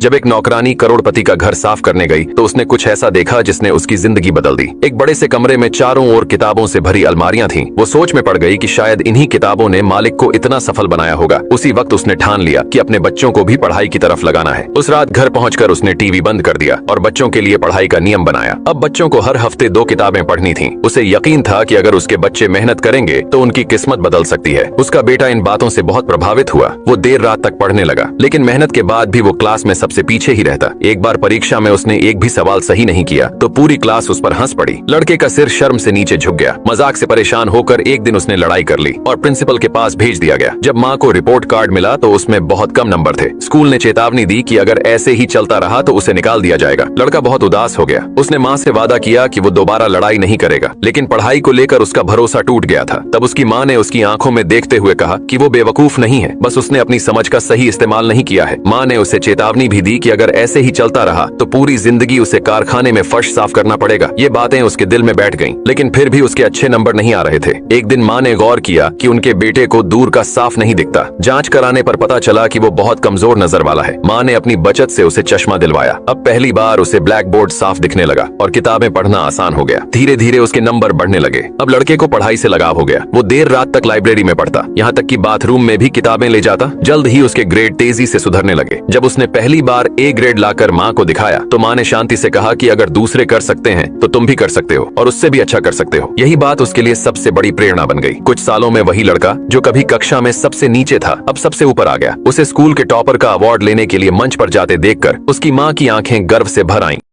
जब एक नौकरानी करोड़पति का घर साफ करने गई तो उसने कुछ ऐसा देखा जिसने उसकी जिंदगी बदल दी। एक बड़े से कमरे में चारों ओर किताबों से भरी अलमारियां थीं। वो सोच में पड़ गई कि शायद इन्हीं किताबों ने मालिक को इतना सफल बनाया होगा। उसी वक्त उसने ठान लिया कि अपने बच्चों को भी पढ़ाई की तरफ लगाना है। उस रात घर पहुंचकर उसने टीवी बंद कर दिया और बच्चों के लिए पढ़ाई का नियम बनाया। अब बच्चों को हर हफ्ते 2 किताबें पढ़नी थीं। उसे यकीन था कि अगर उसके बच्चे मेहनत करेंगे तो उनकी किस्मत बदल सकती है। उसका बेटा इन बातों से बहुत प्रभावित हुआ। वो देर रात तक पढ़ने लगा, लेकिन मेहनत के बाद भी वो क्लास में सबसे पीछे ही रहता। एक बार परीक्षा में उसने एक भी सवाल सही नहीं किया तो पूरी क्लास उस पर हंस पड़ी। लड़के का सिर शर्म से नीचे झुक गया। मजाक से परेशान होकर एक दिन उसने लड़ाई कर ली और प्रिंसिपल के पास भेज दिया गया। जब माँ को रिपोर्ट कार्ड मिला तो उसमें बहुत कम नंबर थे। स्कूल ने चेतावनी दी कि अगर ऐसे ही चलता रहा तो उसे निकाल दिया जाएगा। लड़का बहुत उदास हो गया। उसने माँ से वादा किया कि वो दोबारा लड़ाई नहीं करेगा, लेकिन पढ़ाई को लेकर उसका भरोसा टूट गया था। तब उसकी माँ ने उसकी आंखों में देखते हुए कहा कि वो बेवकूफ नहीं है, बस उसने अपनी समझ का सही इस्तेमाल नहीं किया है। माँ ने उसे चेतावनी भी दी कि अगर ऐसे ही चलता रहा तो पूरी जिंदगी उसे कारखाने में फर्श साफ करना पड़ेगा। ये बातें उसके दिल में बैठ गईं, लेकिन फिर भी उसके अच्छे नंबर नहीं आ रहे थे। एक दिन माँ ने गौर किया कि उनके बेटे को दूर का साफ नहीं दिखता। जांच कराने पर पता चला कि वो बहुत कमजोर नजर वाला है। माँ ने अपनी बचत से उसे चश्मा दिलवाया। अब पहली बार उसे ब्लैक बोर्ड साफ दिखने लगा और किताबें पढ़ना आसान हो गया। धीरे धीरे उसके नंबर बढ़ने लगे। अब लड़के को पढ़ाई से लगाव हो गया। वो देर रात तक लाइब्रेरी में पढ़ता, यहाँ तक कि बाथरूम में भी किताबें ले जाता। जल्द ही उसके ग्रेड तेजी से सुधरने लगे। जब उसने पहली बार A ग्रेड लाकर माँ को दिखाया तो माँ ने शांति से कहा कि अगर दूसरे कर सकते हैं तो तुम भी कर सकते हो और उससे भी अच्छा कर सकते हो। यही बात उसके लिए सबसे बड़ी प्रेरणा बन गई। कुछ सालों में वही लड़का जो कभी कक्षा में सबसे नीचे था अब सबसे ऊपर आ गया। उसे स्कूल के टॉपर का अवार्ड लेने के लिए मंच पर जाते देखकर उसकी माँ की आंखें गर्व से भर आईं।